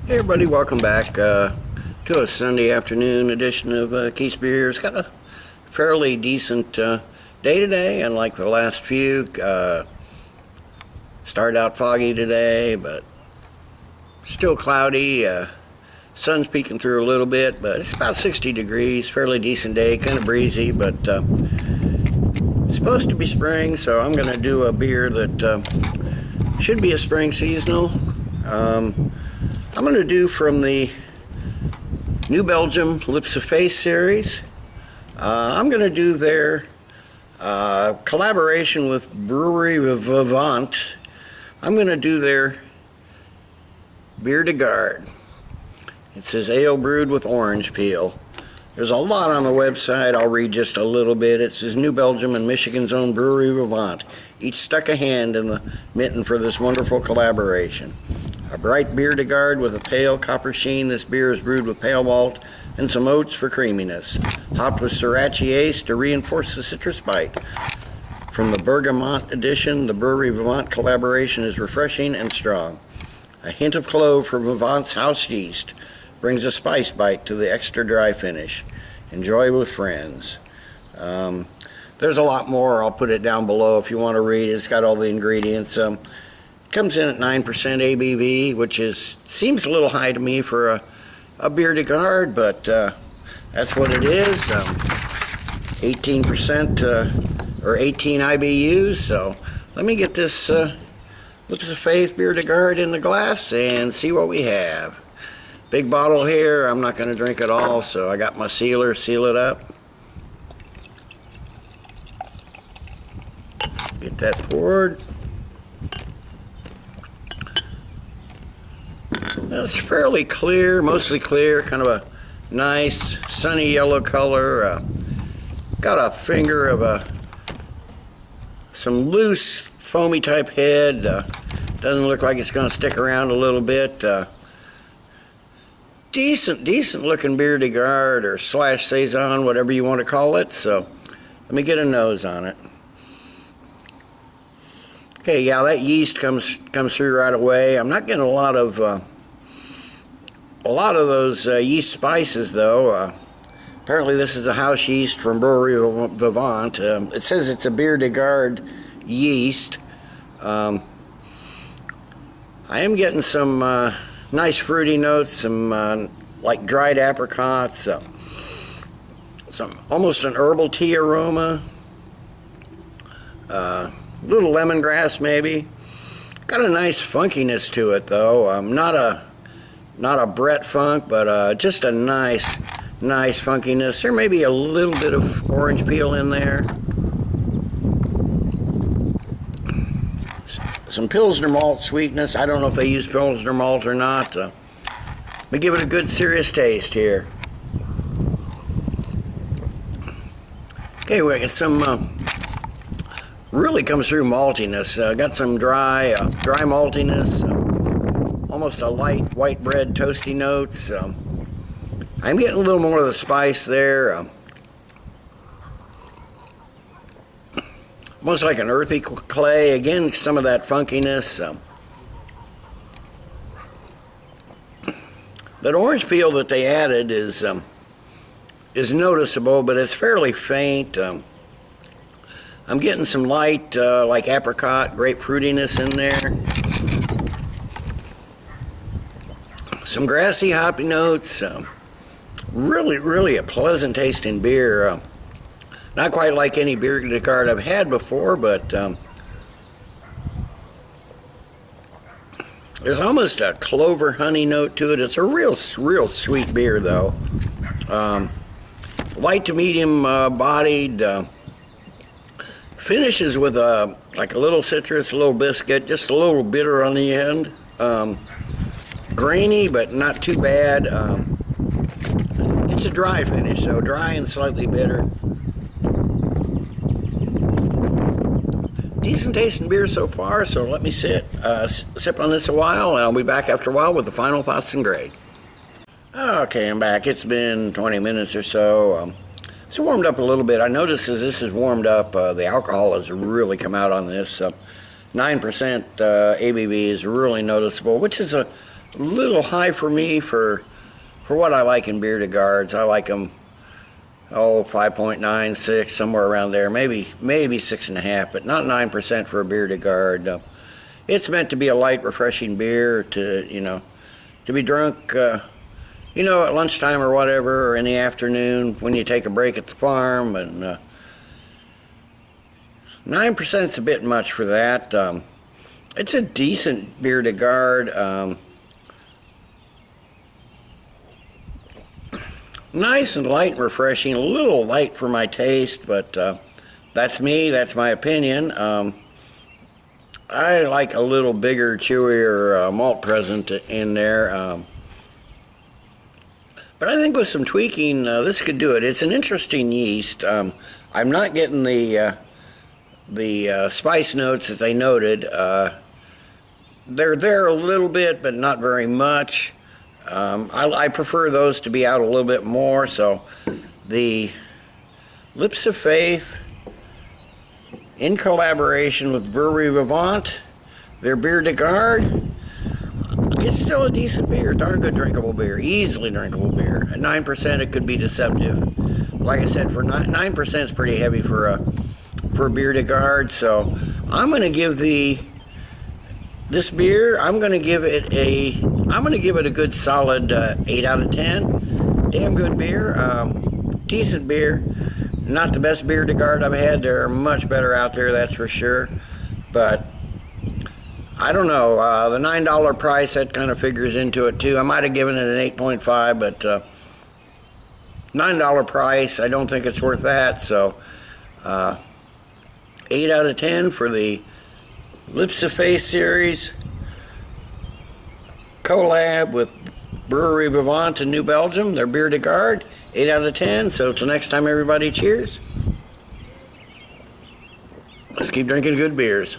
Hey everybody, welcome back to a Sunday afternoon edition of Keith's Beer. It's got a fairly decent day today, unlike the last few. Started out foggy today, but still cloudy. Sun's peeking through a little bit, but it's about 60 degrees. Fairly decent day, kind of breezy, but it's supposed to be spring, so I'm going to do a beer that should be a spring seasonal. I'm going to do from the New Belgium Lips of Faith series. I'm going to do their collaboration with Brewery Vivant. I'm going to do their Biere de Garde. It says ale brewed with orange peel. There's a lot on the website. I'll read just a little bit. It says New Belgium and Michigan's own Brewery Vivant each stuck a hand in the mitten for this wonderful collaboration. A bright Biere de Garde with a pale copper sheen. This beer is brewed with pale malt and some oats for creaminess. Hopped with Sorachi Ace to reinforce the citrus bite. From the bergamot edition, the Brewery Vivant Collaboration is refreshing and strong. A hint of clove from Vivant's house yeast brings a spice bite to the extra dry finish. Enjoy with friends. There's a lot more. I'll put it down below if you want to read it. It's got all the ingredients. It comes in at 9% ABV, which seems a little high to me for a Biere de Garde, but that's what it is. 18% or 18 IBUs. So let me get this Lips of Faith Biere de Garde in the glass and see what we have. Big bottle here. I'm not going to drink it all, so I got my sealer, seal it up. Get that poured. It's fairly clear, mostly clear, kind of a nice sunny yellow color. Got a finger of some loose foamy type head. Doesn't look like it's going to stick around a little bit. Decent looking Biere de Garde or slash saison, whatever you want to call it. So let me get a nose on it. Okay, yeah, that yeast comes through right away. I'm not getting a lot of those yeast spices though. Apparently this is a house yeast from Brewery Vivant. It says it's a Biere de Garde yeast. I am getting some nice fruity notes, some like dried apricots, some almost an herbal tea aroma. Little lemongrass maybe. Got a nice funkiness to it though. Not a Brett funk, but just a nice funkiness. There may be a little bit of orange peel in there. Some Pilsner malt sweetness. I don't know if they use Pilsner malt or not. Let me give it a good serious taste here. Okay, we got some really comes through maltiness. Got some dry maltiness, almost a light white bread toasty notes. I'm getting a little more of the spice there. Almost like an earthy clay. Again, some of that funkiness. That orange peel that they added is noticeable, but it's fairly faint. I'm getting some light, like apricot, grapefruitiness in there. Some grassy, hoppy notes. Really a pleasant tasting beer. Not quite like any Biere de Garde I've had before, but there's almost a clover honey note to it. It's a real sweet beer, though. Light to medium bodied. Finishes with like a little citrus, a little biscuit, just a little bitter on the end. Grainy, but not too bad. It's a dry finish, so dry and slightly bitter. Decent tasting beer so far, so let me sip on this a while, and I'll be back after a while with the final thoughts and grade. Okay, I'm back. It's been 20 minutes or so. It's warmed up a little bit. I noticed as this is warmed up, the alcohol has really come out on this. 9% ABV is really noticeable, which is a a little high for me for what I like in Biere de Gardes. I like them, 5.9, 6, somewhere around there, maybe 6.5, but not 9% for a Biere de Garde. It's meant to be a light, refreshing beer to be drunk, at lunchtime or whatever, or in the afternoon when you take a break at the farm. And 9% is a bit much for that. It's a decent Biere de Garde. Nice and light and refreshing, a little light for my taste, but that's me, that's my opinion. I like a little bigger, chewier malt present in there. But I think with some tweaking, this could do it. It's an interesting yeast. I'm not getting the spice notes that they noted. They're there a little bit, but not very much. I prefer those to be out a little bit more. So the Lips of Faith, in collaboration with Brewery Vivant, their Biere de Garde, it's still a decent beer, darn good drinkable beer, easily drinkable beer. At 9% it could be deceptive. Like I said, for 9% is pretty heavy for a Biere de Garde. So I'm going to give this beer, I'm going to give it a good solid 8 out of 10. Damn good beer, decent beer. Not the best Biere de Garde I've had. There are much better out there, that's for sure. But I don't know, the $9 price, that kind of figures into it too. I might have given it an 8.5, but $9 price, I don't think it's worth that. So 8 out of 10 for the Lips of Faith series collab with Brewery Vivant in New Belgium, their Biere de Garde. 8 out of 10. So till next time, everybody, cheers. Let's keep drinking good beers.